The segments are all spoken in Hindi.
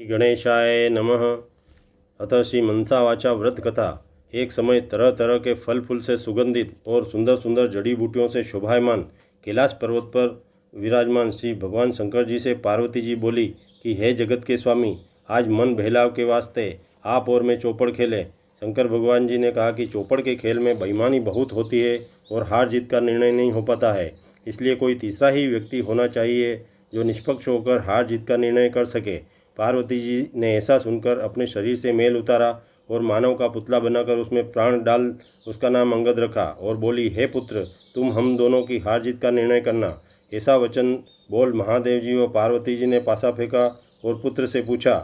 गणेशाय नमः। अतः श्री मनसा वाचा व्रत कथा। एक समय तरह तरह के फल फूल से सुगंधित और सुंदर सुंदर जड़ी बूटियों से शोभायमान कैलाश पर्वत पर विराजमान श्री भगवान शंकर जी से पार्वती जी बोली कि हे जगत के स्वामी, आज मन बहलाव के वास्ते आप और मैं चौपड़ खेले। शंकर भगवान जी ने कहा कि चौपड़ के खेल में बेईमानी बहुत होती है और हार जीत का निर्णय नहीं हो पाता है, इसलिए कोई तीसरा ही व्यक्ति होना चाहिए जो निष्पक्ष होकर हार जीत का निर्णय कर सके। पार्वती जी ने ऐसा सुनकर अपने शरीर से मेल उतारा और मानव का पुतला बनाकर उसमें प्राण डाल उसका नाम अंगद रखा और बोली, हे पुत्र, तुम हम दोनों की हार जीत का निर्णय करना। ऐसा वचन बोल महादेव जी व पार्वती जी ने पासा फेंका और पुत्र से पूछा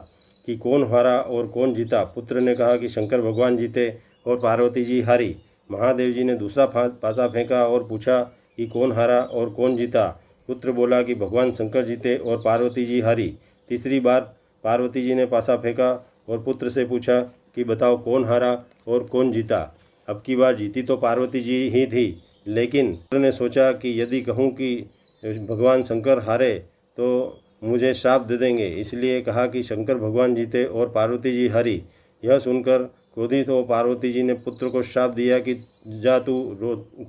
कि कौन हारा और कौन जीता। पुत्र ने कहा कि शंकर भगवान जीते और पार्वती जी हारी। महादेव जी ने दूसरा पासा फेंका और पूछा कि कौन हारा और कौन जीता। पुत्र बोला कि भगवान शंकर जीते और पार्वती जी हारी। तीसरी बार पार्वती जी ने पासा फेंका और पुत्र से पूछा कि बताओ कौन हारा और कौन जीता। अब की बार जीती तो पार्वती जी ही थी, लेकिन पुत्र ने सोचा कि यदि कहूँ कि भगवान शंकर हारे तो मुझे श्राप दे देंगे, इसलिए कहा कि शंकर भगवान जीते और पार्वती जी हारी। यह सुनकर क्रोधित हो पार्वती जी ने पुत्र को श्राप दिया कि जा तू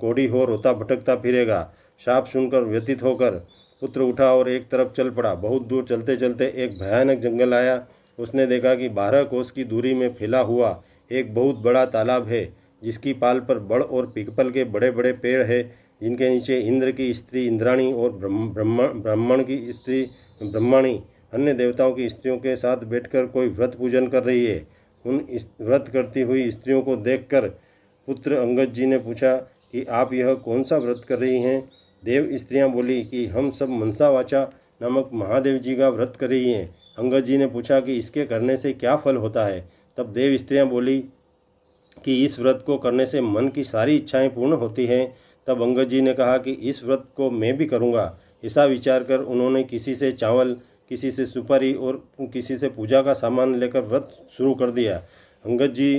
कोढ़ी हो रोता भटकता फिरेगा। श्राप सुनकर व्यतीत होकर पुत्र उठा और एक तरफ चल पड़ा। बहुत दूर चलते चलते एक भयानक जंगल आया। उसने देखा कि 12 कोस की दूरी में फैला हुआ एक बहुत बड़ा तालाब है, जिसकी पाल पर बड़ और पीपल के बड़े बड़े पेड़ है, जिनके नीचे इंद्र की स्त्री इंद्राणी और ब्राह्मण की स्त्री ब्रह्माणी अन्य देवताओं की स्त्रियों के साथ बैठकर कोई व्रत पूजन कर रही है। उन व्रत करती हुई स्त्रियों को देखकर पुत्र अंगद जी ने पूछा कि आप यह कौन सा व्रत कर रही हैं। देव स्त्रियां बोली कि हम सब मनसा वाचा नामक महादेव जी का व्रत कर रही हैं। अंगद जी ने पूछा कि इसके करने से क्या फल होता है। तब देव स्त्रियां बोली कि इस व्रत को करने से मन की सारी इच्छाएं पूर्ण होती हैं। तब अंगद जी ने कहा कि इस व्रत को मैं भी करूंगा। ऐसा विचार कर उन्होंने किसी से चावल, किसी से सुपारी और किसी से पूजा का सामान लेकर व्रत शुरू कर दिया। अंगद जी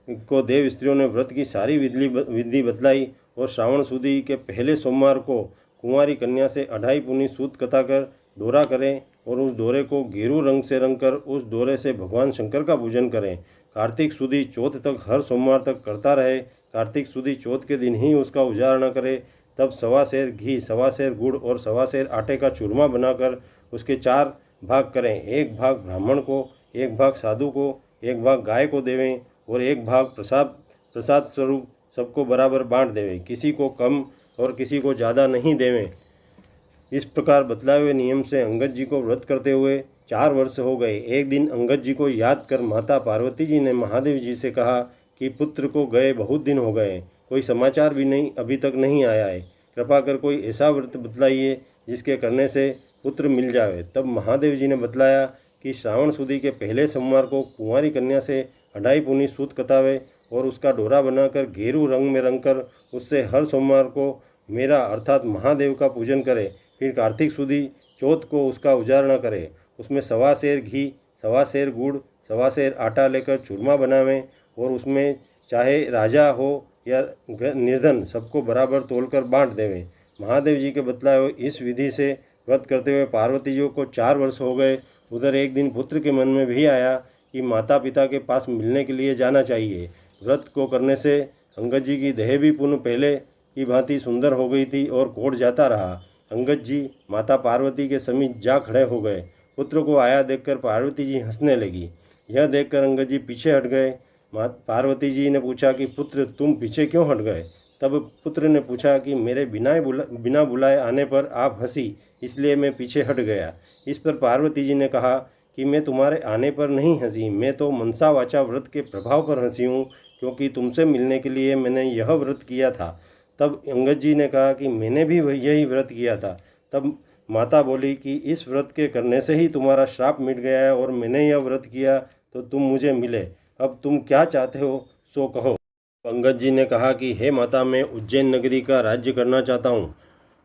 को देव स्त्रियों ने व्रत की सारी विधि बतलाई और श्रावण सुदी के पहले सोमवार को कुंवारी कन्या से 2.5 पुनी सूत कताकर डोरा करें और उस डोरे को गेरू रंग से रंग कर उस डोरे से भगवान शंकर का पूजन करें। कार्तिक सुदी चौथ तक हर सोमवार तक करता रहे। कार्तिक सुदी चौथ के दिन ही उसका उजारण करे। तब 1.25 सेर घी, 1.25 सेर गुड़ और 1.25 सेर आटे का चूरमा बनाकर उसके 4 भाग करें। एक भाग ब्राह्मण को, एक भाग साधु को, एक भाग गाय को देवें और एक भाग प्रसाद स्वरूप सबको बराबर बांट देवें। किसी को कम और किसी को ज़्यादा नहीं देवें। इस प्रकार बतलाए हुए नियम से अंगद जी को व्रत करते हुए 4 वर्ष हो गए। एक दिन अंगद जी को याद कर माता पार्वती जी ने महादेव जी से कहा कि पुत्र को गए बहुत दिन हो गए, कोई समाचार भी नहीं अभी तक नहीं आया है। कृपा कर कोई ऐसा व्रत बतलाइए जिसके करने से पुत्र मिल जाए। तब महादेव जी ने बतलाया कि श्रावण सुदी के पहले सोमवार को कुंवारी कन्या से 2.5 पुनी सूत कतावे और उसका डोरा बनाकर गेरू रंग में रंगकर उससे हर सोमवार को मेरा अर्थात महादेव का पूजन करे। फिर कार्तिक सुदी चौथ को उसका उजारणा करे। उसमें 1.25 सेर घी, 1.25 सेर गुड़, 1.25 सेर आटा लेकर चूरमा बनावें और उसमें चाहे राजा हो या निर्धन सबको बराबर तोलकर बांट देवें। महादेव जी के बतलाए हुए इस विधि से व्रत करते हुए पार्वती जी को 4 वर्ष हो गए। उधर एक दिन पुत्र के मन में भी आया कि माता पिता के पास मिलने के लिए जाना चाहिए। व्रत को करने से अंगद जी की देह भी पुनः पहले की भांति सुंदर हो गई थी और कोढ़ जाता रहा। अंगद जी माता पार्वती के समीप जा खड़े हो गए। पुत्र को आया देखकर पार्वती जी हंसने लगी। यह देखकर अंगद जी पीछे हट गए। पार्वती जी ने पूछा कि पुत्र, तुम पीछे क्यों हट गए। तब पुत्र ने पूछा कि मेरे बिना बुलाए आने पर आप हंसी, इसलिए मैं पीछे हट गया। इस पर पार्वती जी ने कहा कि मैं तुम्हारे आने पर नहीं हंसी, मैं तो मनसा वाचा व्रत के प्रभाव पर हंसी हूँ, क्योंकि तुमसे मिलने के लिए मैंने यह व्रत किया था। तब अंगद जी ने कहा कि मैंने भी यही व्रत किया था। तब माता बोली कि इस व्रत के करने से ही तुम्हारा श्राप मिट गया है और मैंने यह व्रत किया तो तुम मुझे मिले। अब तुम क्या चाहते हो सो कहो। अंगद जी ने कहा कि हे माता, मैं उज्जैन नगरी का राज्य करना चाहता हूँ।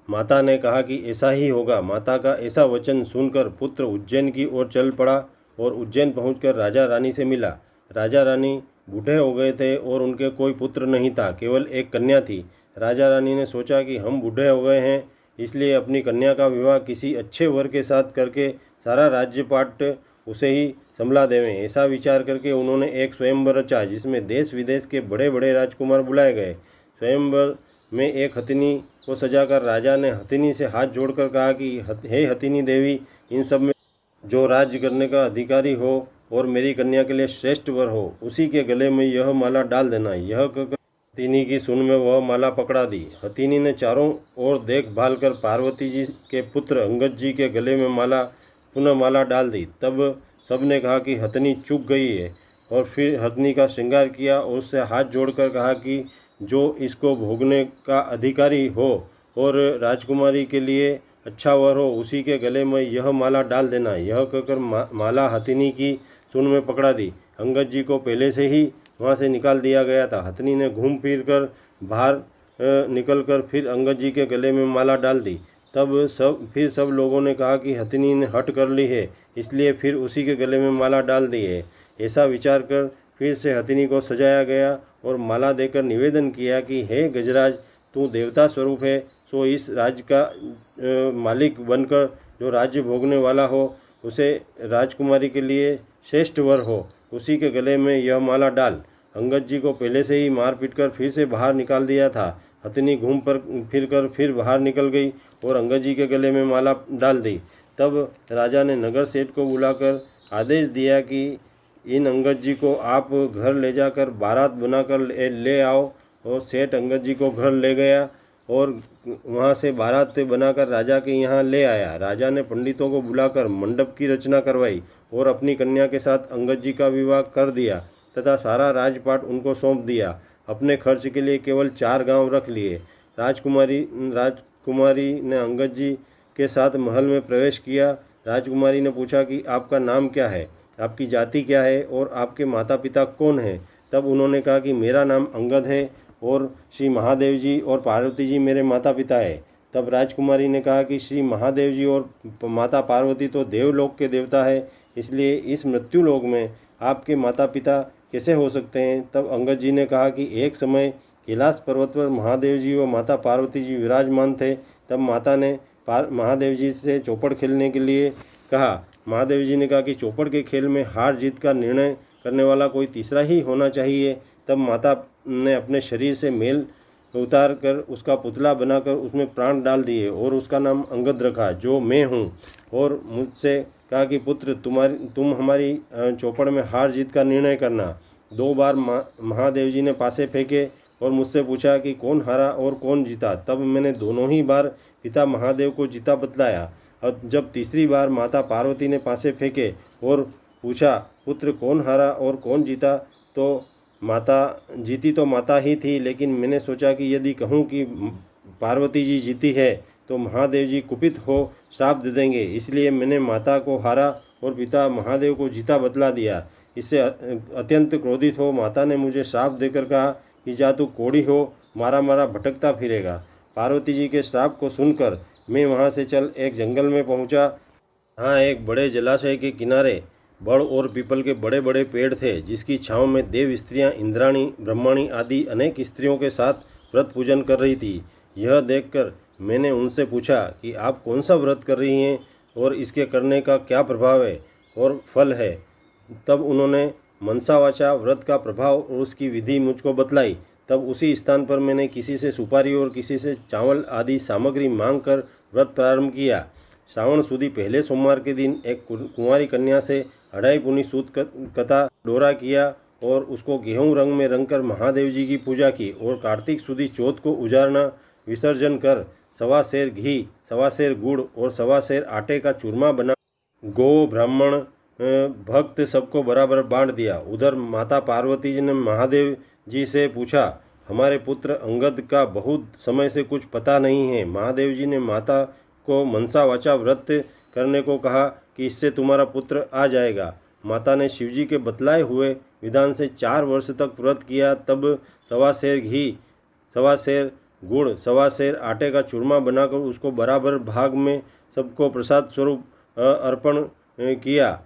माता ने कहा कि ऐसा ही होगा। माता का ऐसा वचन सुनकर पुत्र उज्जैन की ओर चल पड़ा और उज्जैन पहुंचकर राजा रानी से मिला। राजा रानी बूढ़े हो गए थे और उनके कोई पुत्र नहीं था, केवल एक कन्या थी। राजा रानी ने सोचा कि हम बूढ़े हो गए हैं, इसलिए अपनी कन्या का विवाह किसी अच्छे वर के साथ करके सारा राज्यपाट उसे ही संभला देवें। ऐसा विचार करके उन्होंने एक स्वयंवर रचा जिसमें देश विदेश के बड़े बड़े राजकुमार बुलाए गए। स्वयंवर में एक हथिनी को सजाकर राजा ने हथिनी से हाथ जोड़कर कहा कि हे हथिनी देवी, इन सब में जो राज्य करने का अधिकारी हो और मेरी कन्या के लिए श्रेष्ठ वर हो, उसी के गले में यह माला डाल देना। यह कहकर हथिनी की सूंड में वह माला पकड़ा दी। हथिनी ने चारों ओर देखभाल कर पार्वती जी के पुत्र अंगद जी के गले में पुनः माला डाल दी। तब सबने कहा कि हथिनी चूक गई है, और फिर हथिनी का श्रृंगार किया और उससे हाथ जोड़कर कहा कि जो इसको भोगने का अधिकारी हो और राजकुमारी के लिए अच्छा वर हो, उसी के गले में यह माला डाल देना। यह कहकर माला हथिनी की सूंड में पकड़ा दी। अंगद जी को पहले से ही वहाँ से निकाल दिया गया था। हथिनी ने घूम फिर कर बाहर निकलकर फिर अंगद जी के गले में माला डाल दी। तब सब लोगों ने कहा कि हथिनी ने हट कर ली है, इसलिए फिर उसी के गले में माला डाल दी है। ऐसा विचार कर फिर से हथिनी को सजाया गया और माला देकर निवेदन किया कि हे गजराज, तू देवता स्वरूप है, सो इस राज्य का मालिक बनकर जो राज्य भोगने वाला हो, उसे राजकुमारी के लिए श्रेष्ठ वर हो, उसी के गले में यह माला डाल। अंगद जी को पहले से ही मार पीट कर फिर से बाहर निकाल दिया था। हथिनी घूम पर फिर बाहर निकल गई और अंगद जी के गले में माला डाल दी। तब राजा ने नगर सेठ को बुलाकर आदेश दिया कि इन अंगद जी को आप घर ले जाकर बारात बनाकर ले आओ। और सेठ अंगद जी को घर ले गया और वहाँ से बारात बनाकर राजा के यहाँ ले आया। राजा ने पंडितों को बुलाकर मंडप की रचना करवाई और अपनी कन्या के साथ अंगद जी का विवाह कर दिया तथा सारा राजपाट उनको सौंप दिया। अपने खर्च के लिए केवल 4 गांव रख लिए। राजकुमारी ने अंगद जी के साथ महल में प्रवेश किया। राजकुमारी ने पूछा कि आपका नाम क्या है, आपकी जाति क्या है और आपके माता पिता कौन हैं। तब उन्होंने कहा कि मेरा नाम अंगद है और श्री महादेव जी और पार्वती जी मेरे माता पिता है। तब राजकुमारी ने कहा कि श्री महादेव जी और माता पार्वती तो देवलोक के देवता है, इसलिए इस मृत्युलोक में आपके माता पिता कैसे हो सकते हैं। तब अंगद जी ने कहा कि एक समय कैलाश पर्वत पर महादेव जी व माता पार्वती जी विराजमान थे। तब माता ने महादेव जी से चौपड़ खेलने के लिए कहा। महादेव जी ने कहा कि चौपड़ के खेल में हार जीत का निर्णय करने वाला कोई तीसरा ही होना चाहिए। तब माता ने अपने शरीर से मेल उतार कर उसका पुतला बनाकर उसमें प्राण डाल दिए और उसका नाम अंगद रखा, जो मैं हूँ। और मुझसे कहा कि पुत्र, तुम हमारी चौपड़ में हार जीत का निर्णय करना। 2 बार महादेव जी ने पासे फेंके और मुझसे पूछा कि कौन हारा और कौन जीता। तब मैंने दोनों ही बार पिता महादेव को जीता बतलाया। और जब तीसरी बार माता पार्वती ने पासे फेंके और पूछा पुत्र कौन हारा और कौन जीता, तो जीती तो माता ही थी, लेकिन मैंने सोचा कि यदि कहूँ कि पार्वती जी जीती है तो महादेव जी कुपित हो श्राप दे देंगे, इसलिए मैंने माता को हारा और पिता महादेव को जीता बतला दिया। इससे अत्यंत क्रोधित हो माता ने मुझे श्राप देकर कहा कि जा तू कोढ़ी हो, मारा मारा भटकता फिरेगा। पार्वती जी के श्राप को सुनकर मैं वहाँ से चल एक जंगल में पहुँचा। हाँ, एक बड़े जलाशय के किनारे बड़ और पीपल के बड़े बड़े पेड़ थे, जिसकी छाँव में देव स्त्रियाँ इंद्राणी, ब्रह्माणी आदि अनेक स्त्रियों के साथ व्रत पूजन कर रही थी। यह देखकर मैंने उनसे पूछा कि आप कौन सा व्रत कर रही हैं और इसके करने का क्या प्रभाव है और फल है। तब उन्होंने मनसा वाचा व्रत का प्रभाव और उसकी विधि मुझको बतलाई। तब उसी स्थान पर मैंने किसी से सुपारी और किसी से चावल आदि सामग्री मांग कर व्रत प्रारंभ किया। श्रावण सुदी पहले सोमवार के दिन एक कुंवारी कन्या से 2.5 पुनी सूत कथा डोरा किया और उसको गेहूं रंग में रंगकर महादेव जी की पूजा की। और कार्तिक सुदी चौथ को उजारना विसर्जन कर 1.25 सेर घी, 1.25 सेर गुड़ और 1.25 सेर आटे का चूरमा बना गो ब्राह्मण भक्त सबको बराबर बांट दिया। उधर माता पार्वती जी ने महादेव जी से पूछा, हमारे पुत्र अंगद का बहुत समय से कुछ पता नहीं है। महादेव जी ने माता को मनसा वाचा व्रत करने को कहा कि इससे तुम्हारा पुत्र आ जाएगा। माता ने शिवजी के बतलाए हुए विधान से 4 वर्ष तक व्रत किया। तब 1.25 सेर घी, 1.25 सेर गुड़, 1.25 सेर आटे का चूरमा बनाकर उसको बराबर भाग में सबको प्रसाद स्वरूप अर्पण किया।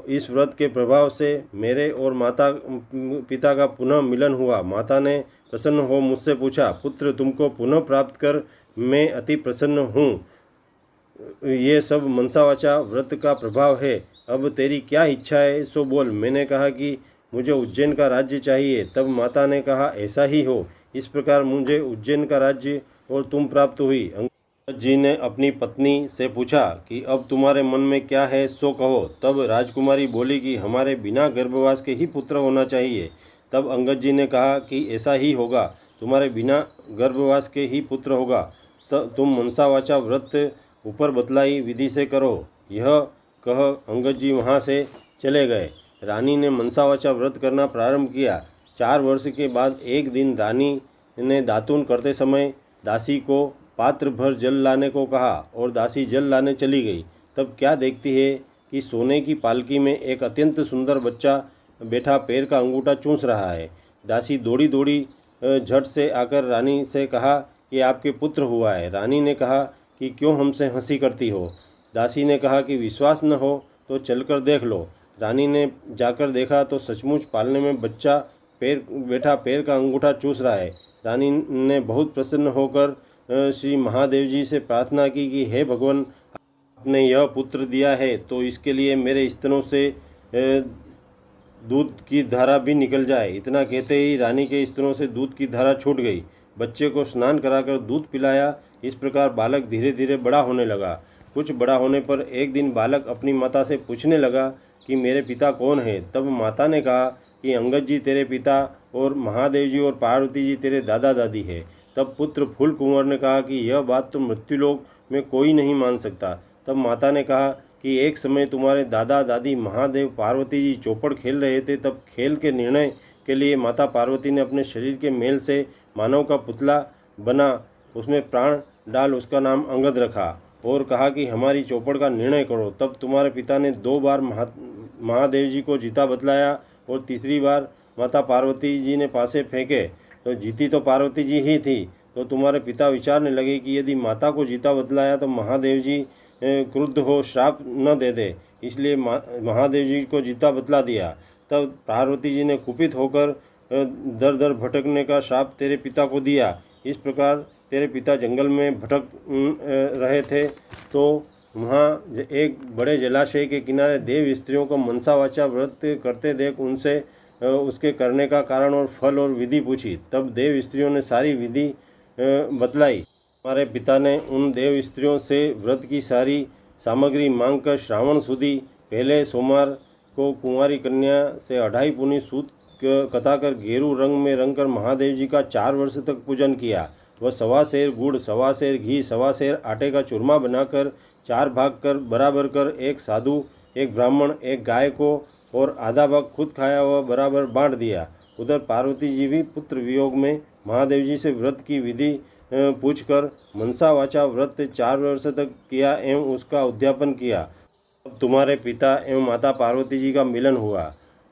इस व्रत के प्रभाव से मेरे और माता पिता का पुनः मिलन हुआ। माता ने प्रसन्न हो मुझसे पूछा, पुत्र तुमको पुनः प्राप्त कर मैं अति प्रसन्न हूँ। ये सब मनसा वाचा व्रत का प्रभाव है। अब तेरी क्या इच्छा है सो बोल। मैंने कहा कि मुझे उज्जैन का राज्य चाहिए। तब माता ने कहा, ऐसा ही हो। इस प्रकार मुझे उज्जैन का राज्य और तुम प्राप्त हुई। अंगद जी ने अपनी पत्नी से पूछा कि अब तुम्हारे मन में क्या है सो कहो। तब राजकुमारी बोली कि हमारे बिना गर्भवास के ही पुत्र होना चाहिए। तब अंगद जी ने कहा कि ऐसा ही होगा, तुम्हारे बिना गर्भवास के ही पुत्र होगा। तुम मनसा वाचा व्रत ऊपर बतलाई विधि से करो। यह कह अंगद जी वहाँ से चले गए। रानी ने मनसा वाचा व्रत करना प्रारंभ किया। 4 वर्ष के बाद एक दिन रानी ने दातून करते समय दासी को पात्र भर जल लाने को कहा और दासी जल लाने चली गई। तब क्या देखती है कि सोने की पालकी में एक अत्यंत सुंदर बच्चा बैठा पैर का अंगूठा चूस रहा है। दासी दौड़ी दौड़ी झट से आकर रानी से कहा कि आपके पुत्र हुआ है। रानी ने कहा कि क्यों हमसे हंसी करती हो। दासी ने कहा कि विश्वास न हो तो चलकर देख लो। रानी ने जाकर देखा तो सचमुच पालने में बच्चा पैर का अंगूठा चूस रहा है। रानी ने बहुत प्रसन्न होकर श्री महादेव जी से प्रार्थना की कि हे भगवान, आपने यह पुत्र दिया है तो इसके लिए मेरे स्तनों से दूध की धारा भी निकल जाए। इतना कहते ही रानी के स्तनों से दूध की धारा छूट गई। बच्चे को स्नान कराकर दूध पिलाया। इस प्रकार बालक धीरे धीरे बड़ा होने लगा। कुछ बड़ा होने पर एक दिन बालक अपनी माता से पूछने लगा कि मेरे पिता कौन है। तब माता ने कहा कि अंगद जी तेरे पिता और महादेव जी और पार्वती जी तेरे दादा दादी है। तब पुत्र फूल कुंवर ने कहा कि यह बात तो मृत्युलोक में कोई नहीं मान सकता। तब माता ने कहा कि एक समय तुम्हारे दादा दादी महादेव पार्वती जी चौपड़ खेल रहे थे। तब खेल के निर्णय के लिए माता पार्वती ने अपने शरीर के मेल से मानव का पुतला बना, उसमें प्राण डाल उसका नाम अंगद रखा और कहा कि हमारी चौपड़ का निर्णय करो। तब तुम्हारे पिता ने 2 बार महादेव जी को जीता बतलाया और तीसरी बार माता पार्वती जी ने पासे फेंके तो जीती तो पार्वती जी ही थी। तो तुम्हारे पिता विचारने लगे कि यदि माता को जीता बतलाया तो महादेव जी क्रुद्ध हो श्राप न दे दे, इसलिए महादेव जी को जीता बतला दिया। तब पार्वती जी ने कुपित होकर दर दर भटकने का श्राप तेरे पिता को दिया। इस प्रकार तेरे पिता जंगल में भटक रहे थे तो वहाँ एक बड़े जलाशय के किनारे देव स्त्रियों को मनसावाचा व्रत करते देख उनसे उसके करने का कारण और फल और विधि पूछी। तब देव स्त्रियों ने सारी विधि बतलाई। हमारे पिता ने उन देव स्त्रियों से व्रत की सारी सामग्री मांगकर श्रावण सुदी पहले सोमवार को कुंवारी कन्या से 2.5 पुनी सूत कताकर गेरू रंग में रंगकर महादेव जी का 4 वर्ष तक पूजन किया। वह 1.25 सेर गुड़, 1.25 सेर घी, 1.25 सेर आटे का चूरमा बनाकर 4 भाग कर बराबर कर एक साधु, एक ब्राह्मण, एक गाय को और आधा भाग खुद खाया हुआ बराबर बांट दिया। उधर पार्वती जी भी पुत्र वियोग में महादेव जी से व्रत की विधि पूछकर मनसा वाचा व्रत 4 वर्ष तक किया एवं उसका उद्यापन किया। अब तुम्हारे पिता एवं माता पार्वती जी का मिलन हुआ।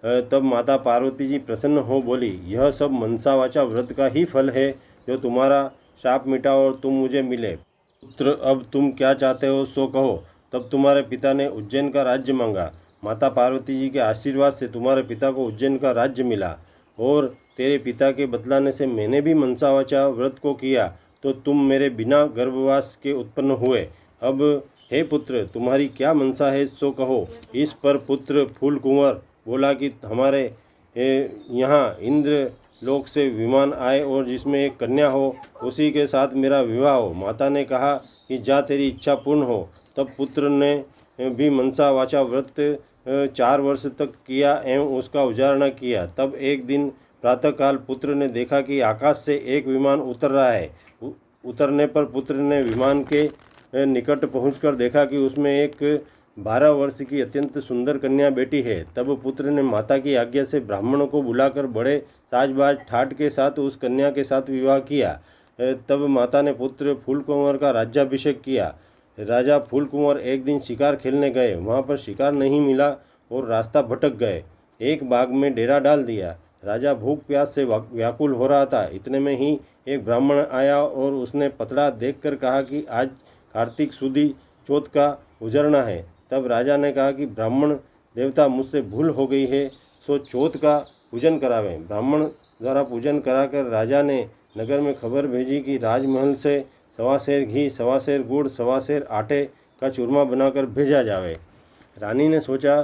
तब माता पार्वती जी प्रसन्न हो बोली, यह सब मनसा वाचा व्रत का ही फल है जो तुम्हारा शाप मिटा और तुम मुझे मिले। पुत्र, अब तुम क्या चाहते हो सो कहो। तब तुम्हारे पिता ने उज्जैन का राज्य मांगा। माता पार्वती जी के आशीर्वाद से तुम्हारे पिता को उज्जैन का राज्य मिला और तेरे पिता के बतलाने से मैंने भी मनसावाचा व्रत को किया तो तुम मेरे बिना गर्भवास के उत्पन्न हुए। अब हे पुत्र, तुम्हारी क्या मनसा है सो कहो। इस पर पुत्र फूल कुंवर बोला कि हमारे यहाँ इंद्र लोक से विमान आए और जिसमें एक कन्या हो उसी के साथ मेरा विवाह हो। माता ने कहा कि जा तेरी इच्छा पूर्ण हो। तब पुत्र ने भी मनसा वाचा व्रत 4 वर्ष तक किया एवं उसका उजाड़ना किया। तब एक दिन प्रातःकाल पुत्र ने देखा कि आकाश से एक विमान उतर रहा है। उतरने पर पुत्र ने विमान के निकट पहुंचकर देखा कि उसमें एक 12 वर्ष की अत्यंत सुंदर कन्या बैठी है। तब पुत्र ने माता की आज्ञा से ब्राह्मणों को बुलाकर बड़े साजबाज ठाट के साथ उस कन्या के साथ विवाह किया। तब माता ने पुत्र फूल कुंवर का राज्याभिषेक किया। राजा फूल कुंवर एक दिन शिकार खेलने गए। वहाँ पर शिकार नहीं मिला और रास्ता भटक गए। एक बाग में डेरा डाल दिया। राजा भूख प्यास से व्याकुल हो रहा था। इतने में ही एक ब्राह्मण आया और उसने पतड़ा देखकर कहा कि आज कार्तिक सुदी चौथ का उजरना है। तब राजा ने कहा कि ब्राह्मण देवता, मुझसे भूल हो गई है सो चौथ का पूजन करावें। ब्राह्मण द्वारा पूजन कराकर राजा ने नगर में खबर भेजी कि राजमहल से 1.25 सेर घी, 1.25 सेर गुड़, 1.25 सेर आटे का चूरमा बनाकर भेजा जावे। रानी ने सोचा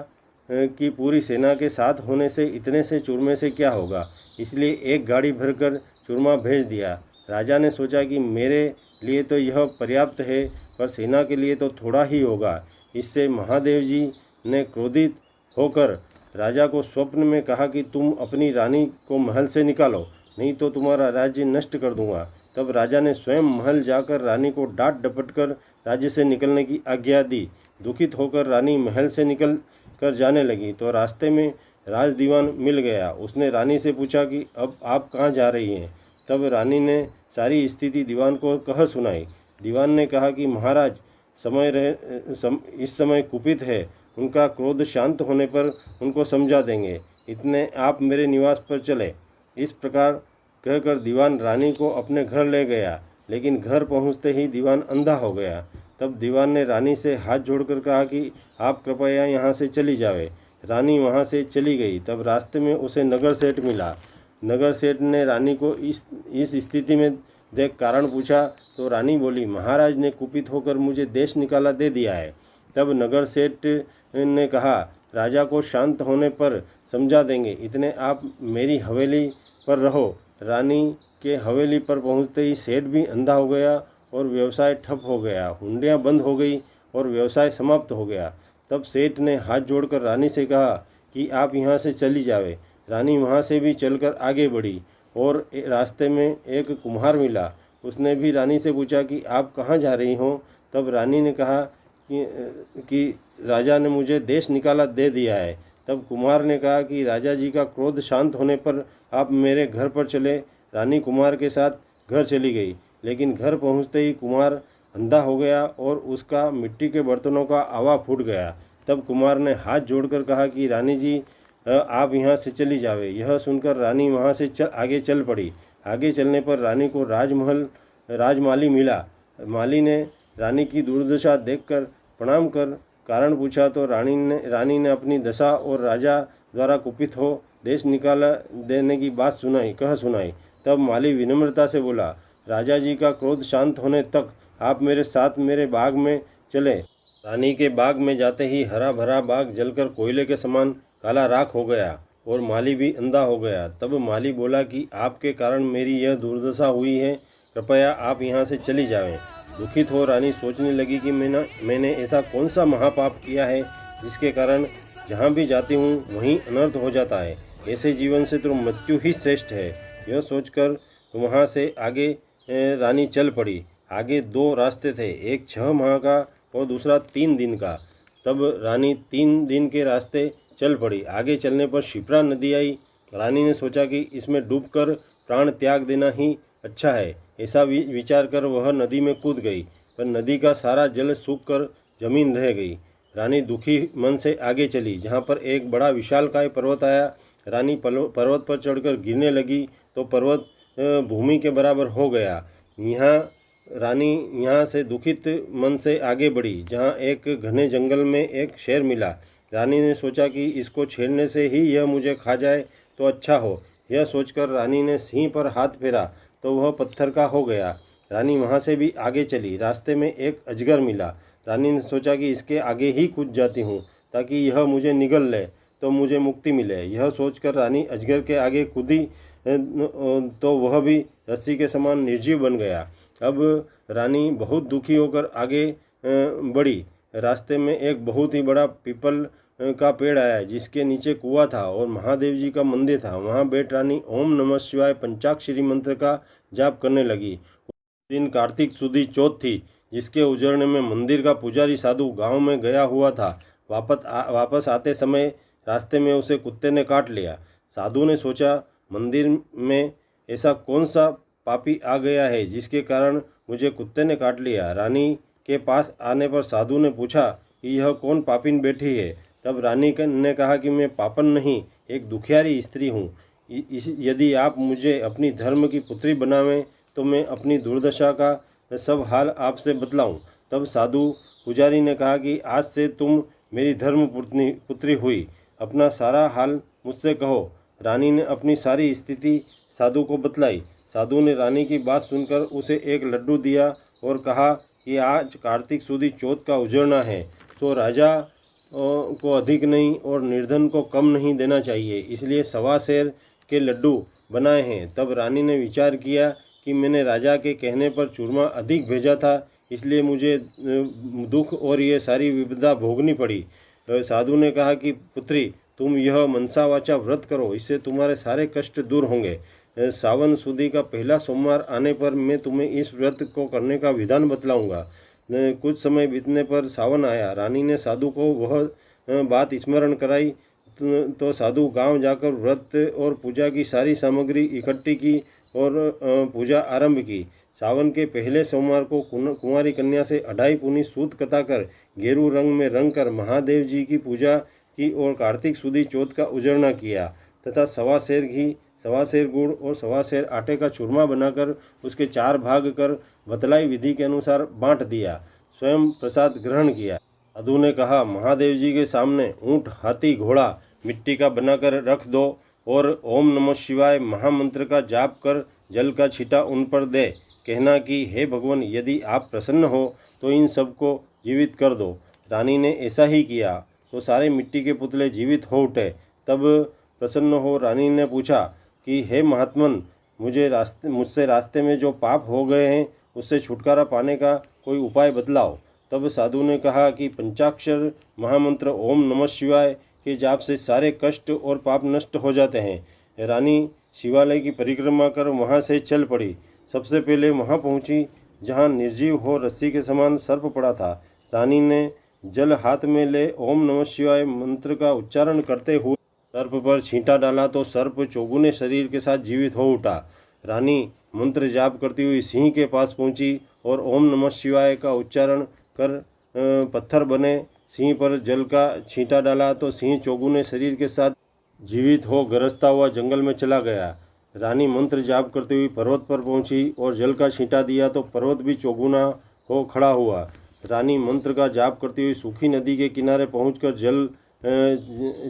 कि पूरी सेना के साथ होने से इतने से चूरमे से क्या होगा, इसलिए एक गाड़ी भरकर चूरमा भेज दिया। राजा ने सोचा कि मेरे लिए तो यह पर्याप्त है, पर सेना के लिए तो थोड़ा ही होगा। इससे महादेव जी ने क्रोधित होकर राजा को स्वप्न में कहा कि तुम अपनी रानी को महल से निकालो, नहीं तो तुम्हारा राज्य नष्ट कर दूंगा। तब राजा ने स्वयं महल जाकर रानी को डांट डपट कर राज्य से निकलने की आज्ञा दी। दुखित होकर रानी महल से निकल कर जाने लगी तो रास्ते में राज दीवान मिल गया। उसने रानी से पूछा कि अब आप कहाँ जा रही हैं। तब रानी ने सारी स्थिति दीवान को कह सुनाई। दीवान ने कहा कि महाराज इस समय कुपित है, उनका क्रोध शांत होने पर उनको समझा देंगे, इतने आप मेरे निवास पर चले। इस प्रकार कहकर दीवान रानी को अपने घर ले गया, लेकिन घर पहुंचते ही दीवान अंधा हो गया। तब दीवान ने रानी से हाथ जोड़कर कहा कि आप कृपया यहाँ से चली जावे। रानी वहाँ से चली गई। तब रास्ते में उसे नगर सेठ मिला। नगर सेठ ने रानी को इस स्थिति में देख कारण पूछा तो रानी बोली, महाराज ने कुपित होकर मुझे देश निकाला दे दिया है। तब नगर सेठ ने कहा, राजा को शांत होने पर समझा देंगे, इतने आप मेरी हवेली पर रहो। रानी के हवेली पर पहुंचते ही सेठ भी अंधा हो गया और व्यवसाय ठप हो गया। हुंडियाँ बंद हो गई और व्यवसाय समाप्त हो गया। तब सेठ ने हाथ जोड़कर रानी से कहा कि आप यहाँ से चली जावे। रानी वहाँ से भी चलकर आगे बढ़ी और रास्ते में एक कुम्हार मिला। उसने भी रानी से पूछा कि आप कहाँ जा रही हो। तब रानी ने कहा कि राजा ने मुझे देश निकाला दे दिया है। तब कुम्हार ने कहा कि राजा जी का क्रोध शांत होने पर आप मेरे घर पर चले। रानी कुम्हार के साथ घर चली गई, लेकिन घर पहुंचते ही कुम्हार अंधा हो गया और उसका मिट्टी के बर्तनों का आवा फूट गया। तब कुम्हार ने हाथ जोड़कर कहा कि रानी जी आप यहाँ से चली जावे। यह सुनकर रानी वहाँ से आगे चल पड़ी। आगे चलने पर रानी को राजमाली मिला। माली ने रानी की दुर्दशा देखकर प्रणाम कर कारण पूछा तो रानी ने अपनी दशा और राजा द्वारा कुपित हो देश निकाला देने की बात सुनाई। तब माली विनम्रता से बोला, राजा जी का क्रोध शांत होने तक आप मेरे साथ मेरे बाग में चले। रानी के बाग में जाते ही हरा भरा बाग जलकर कोयले के समान काला राख हो गया और माली भी अंधा हो गया। तब माली बोला कि आपके कारण मेरी यह दुर्दशा हुई है, कृपया आप यहाँ से चली जाएं। दुखित हो रानी सोचने लगी कि मैंने ऐसा कौन सा महापाप किया है जिसके कारण जहाँ भी जाती हूँ वहीं अनर्थ हो जाता है। ऐसे जीवन से तो मृत्यु ही श्रेष्ठ है। यह सोचकर वहाँ से आगे रानी चल पड़ी। आगे 2 रास्ते थे, एक 6 माह का और दूसरा 3 दिन का। तब रानी 3 दिन के रास्ते चल पड़ी। आगे चलने पर शिप्रा नदी आई। रानी ने सोचा कि इसमें डूबकर प्राण त्याग देना ही अच्छा है। ऐसा विचार कर वह नदी में कूद गई, पर नदी का सारा जल सूखकर जमीन रह गई। रानी दुखी मन से आगे चली, जहाँ पर एक बड़ा विशालकाय पर्वत आया। रानी पर्वत पर चढ़कर गिरने लगी तो पर्वत भूमि के बराबर हो गया। रानी यहाँ से दुखित मन से आगे बढ़ी, जहाँ एक घने जंगल में एक शेर मिला। रानी ने सोचा कि इसको छेड़ने से ही यह मुझे खा जाए तो अच्छा हो। यह सोचकर रानी ने सिंह पर हाथ फेरा तो वह पत्थर का हो गया। रानी वहाँ से भी आगे चली। रास्ते में एक अजगर मिला। रानी ने सोचा कि इसके आगे ही कूद जाती हूँ ताकि यह मुझे निगल ले तो मुझे मुक्ति मिले। यह सोचकर रानी अजगर के आगे कूदी तो वह भी रस्सी के समान निर्जीव बन गया। अब रानी बहुत दुखी होकर आगे बढ़ी। रास्ते में एक बहुत ही बड़ा पीपल का पेड़ आया जिसके नीचे कुआं था और महादेव जी का मंदिर था। वहाँ बैठ रानी ओम नमः शिवाय पंचाक्षरी मंत्र का जाप करने लगी। उस दिन कार्तिक सुदी चौथ थी, जिसके उजड़ने में मंदिर का पुजारी साधु गांव में गया हुआ था। वापस आते समय रास्ते में उसे कुत्ते ने काट लिया। साधु ने सोचा, मंदिर में ऐसा कौन सा पापी आ गया है जिसके कारण मुझे कुत्ते ने काट लिया। रानी के पास आने पर साधु ने पूछा कि यह कौन पापिन बैठी है। तब रानी ने कहा कि मैं पापन नहीं, एक दुखियारी स्त्री हूँ। यदि आप मुझे अपनी धर्म की पुत्री बनावें तो मैं अपनी दुर्दशा का सब हाल आपसे बतलाऊं। तब साधु पुजारी ने कहा कि आज से तुम मेरी धर्म पुत्री हुई, अपना सारा हाल मुझसे कहो। रानी ने अपनी सारी स्थिति साधु को बतलाई। साधु ने रानी की बात सुनकर उसे एक लड्डू दिया और कहा कि आज कार्तिक सुदी चौथ का उजड़ना है, तो राजा को अधिक नहीं और निर्धन को कम नहीं देना चाहिए, इसलिए 1.25 के लड्डू बनाए हैं। तब रानी ने विचार किया कि मैंने राजा के कहने पर चूरमा अधिक भेजा था, इसलिए मुझे दुख और ये सारी विपदा भोगनी पड़ी। साधु ने कहा कि पुत्री, तुम यह मनसा वाचा व्रत करो, इससे तुम्हारे सारे कष्ट दूर होंगे। सावन सुदी का पहला सोमवार आने पर मैं तुम्हें इस व्रत को करने का विधान बतलाऊंगा। कुछ समय बीतने पर सावन आया। रानी ने साधु को वह बात स्मरण कराई तो साधु गांव जाकर व्रत और पूजा की सारी सामग्री इकट्ठी की और पूजा आरंभ की। सावन के पहले सोमवार को कुंवारी कन्या से 2.5 पुनी सूत कताकर गेरू रंग में रंग कर महादेव जी की पूजा की और कार्तिक सुदी चौथ का उजरना किया तथा 1.25 घी, 1.25 गुड़ और 1.25 आटे का चूरमा बनाकर उसके 4 भाग कर बतलाई विधि के अनुसार बांट दिया। स्वयं प्रसाद ग्रहण किया। साधु ने कहा, महादेव जी के सामने ऊंट, हाथी, घोड़ा मिट्टी का बनाकर रख दो और ओम नमः शिवाय महामंत्र का जाप कर जल का छींटा उन पर दे। कहना कि हे भगवान, यदि आप प्रसन्न हो तो इन सबको जीवित कर दो। रानी ने ऐसा ही किया तो सारे मिट्टी के पुतले जीवित हो उठे। तब प्रसन्न हो रानी ने पूछा कि हे महात्मन, मुझसे रास्ते में जो पाप हो गए हैं उससे छुटकारा पाने का कोई उपाय बतलाओ। तब साधु ने कहा कि पंचाक्षर महामंत्र ओम नमः शिवाय के जाप से सारे कष्ट और पाप नष्ट हो जाते हैं। रानी शिवालय की परिक्रमा कर वहाँ से चल पड़ी। सबसे पहले वहाँ पहुँची जहाँ निर्जीव हो रस्सी के समान सर्प पड़ा था। रानी ने जल हाथ में ले ओम नमः शिवाय मंत्र का उच्चारण करते हुए सर्प पर छींटा डाला तो सर्प चौगुने शरीर के साथ जीवित हो उठा। रानी मंत्र जाप करती हुई सिंह के पास पहुंची और ओम नमः शिवाय का उच्चारण कर पत्थर बने सिंह पर जल का छींटा डाला तो सिंह चौगुने शरीर के साथ जीवित हो गरजता हुआ जंगल में चला गया। रानी मंत्र जाप करते हुई पर्वत पर पहुंची और जल का छींटा दिया तो पर्वत भी चौगुना हो खड़ा हुआ। रानी मंत्र का जाप करती हुई सूखी नदी के किनारे पहुंचकर जल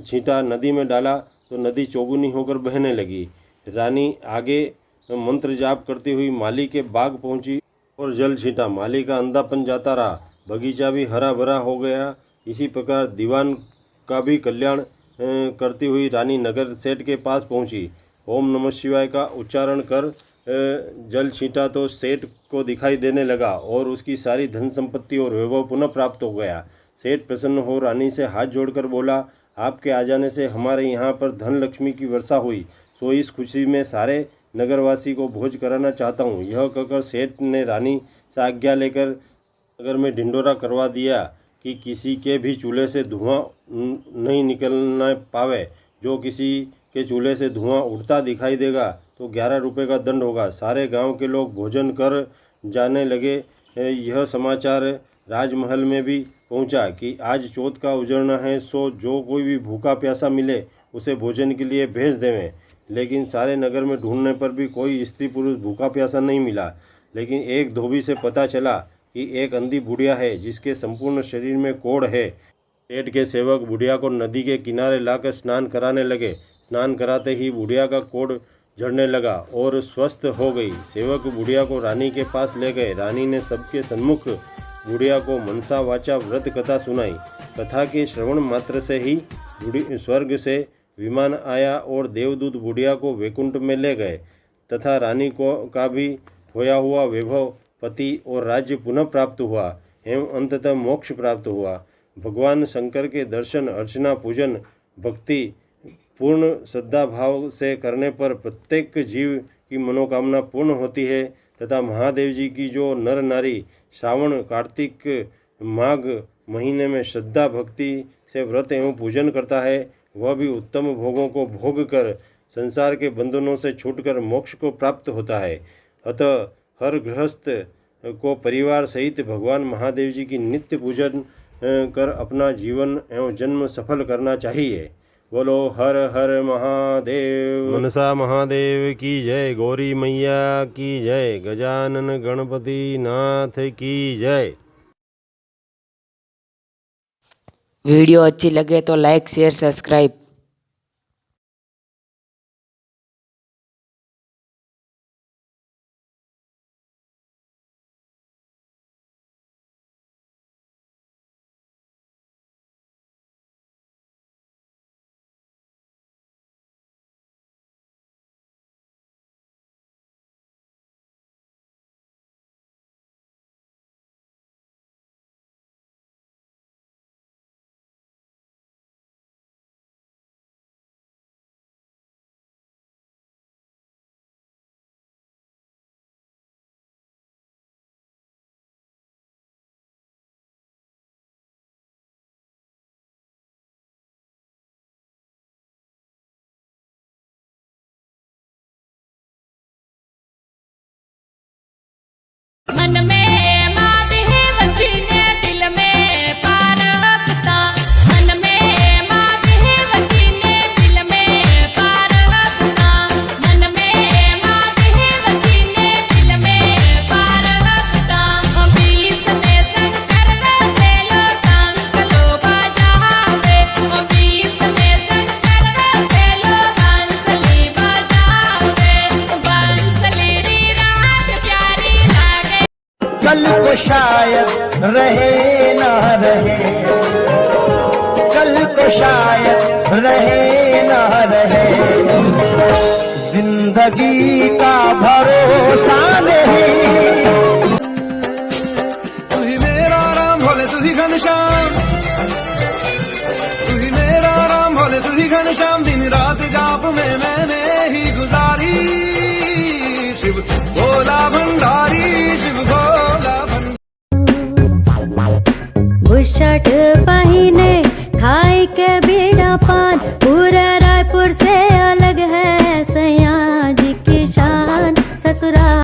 छींटा नदी में डाला तो नदी चौगुनी होकर बहने लगी। रानी आगे मंत्र जाप करती हुई माली के बाग पहुंची और जल छींटा। माली का अंधापन जाता रहा, बगीचा भी हरा भरा हो गया। इसी प्रकार दीवान का भी कल्याण करती हुई रानी नगर सेठ के पास पहुंची। ओम नमः शिवाय का उच्चारण कर जल छींटा तो सेठ को दिखाई देने लगा और उसकी सारी धन संपत्ति और वैभव पुनः प्राप्त हो गया। सेठ प्रसन्न हो रानी से हाथ जोड़कर बोला, आपके आ जाने से हमारे यहाँ पर धन लक्ष्मी की वर्षा हुई, सो इस खुशी में सारे नगरवासी को भोज कराना चाहता हूँ। यह कहकर सेठ ने रानी से आज्ञा लेकर नगर में ढिंडोरा करवा दिया कि किसी के भी चूल्हे से धुआं नहीं निकलना पावे। जो किसी के चूल्हे से धुआं उठता दिखाई देगा तो 11 रुपये का दंड होगा। सारे गांव के लोग भोजन कर जाने लगे। यह समाचार राजमहल में भी पहुंचा कि आज चौथ का उजड़ना है, सो जो कोई भी भूखा प्यासा मिले उसे भोजन के लिए भेज देवें। लेकिन सारे नगर में ढूंढने पर भी कोई स्त्री पुरुष भूखा प्यासा नहीं मिला। लेकिन एक धोबी से पता चला कि एक अंधी बुढ़िया है जिसके संपूर्ण शरीर में कोढ़ है। सेठ के सेवक बुढ़िया को नदी के किनारे लाकर स्नान कराने लगे। स्नान कराते ही बुढ़िया का कोढ़ झड़ने लगा और स्वस्थ हो गई। सेवक बुढ़िया को रानी के पास ले गए। रानी ने सबके सन्मुख बुढ़िया को मनसा वाचा व्रत कथा सुनाई। कथा के श्रवण मात्र से ही स्वर्ग से विमान आया और देवदूत बुढ़िया को वैकुंठ में ले गए तथा रानी का भी खोया हुआ वैभव, पति और राज्य पुनः प्राप्त हुआ एवं अंततः मोक्ष प्राप्त हुआ। भगवान शंकर के दर्शन, अर्चना, पूजन, भक्ति पूर्ण श्रद्धा भाव से करने पर प्रत्येक जीव की मनोकामना पूर्ण होती है तथा महादेव जी की जो नर नारी श्रावण, कार्तिक, माघ महीने में श्रद्धा भक्ति से व्रत एवं पूजन करता है, वह भी उत्तम भोगों को भोग कर संसार के बंधनों से छूटकर मोक्ष को प्राप्त होता है। अतः हर गृहस्थ को परिवार सहित भगवान महादेव जी की नित्य पूजन कर अपना जीवन एवं जन्म सफल करना चाहिए। बोलो हर हर महादेव। मनसा महादेव की जय, गौरी मैया की जय, गजानन गणपति नाथ की जय। वीडियो अच्छी लगे तो लाइक, शेयर, सब्सक्राइब। मन में महादेव जी ने दिल में पार्वता मन में महादेव जी ने दिल में पार्वता मन में महादेव जी ने दिल में पार्वता बीच में शंकर वैसे लो शंख लो बजावे बीच में शंकर वैसे लो बांसुरी बजावे बांसुरी री रात प्यारी लागे कल को शायद रहे ना रहे, कल को शायद रहे ना रहे, जिंदगी का भरोसा नहीं। तू ही मेरा राम भोले तू ही घनश्याम, तू ही मेरा राम भोले तू ही घनश्याम, दिन रात जाप में मैंने ही गुजारी।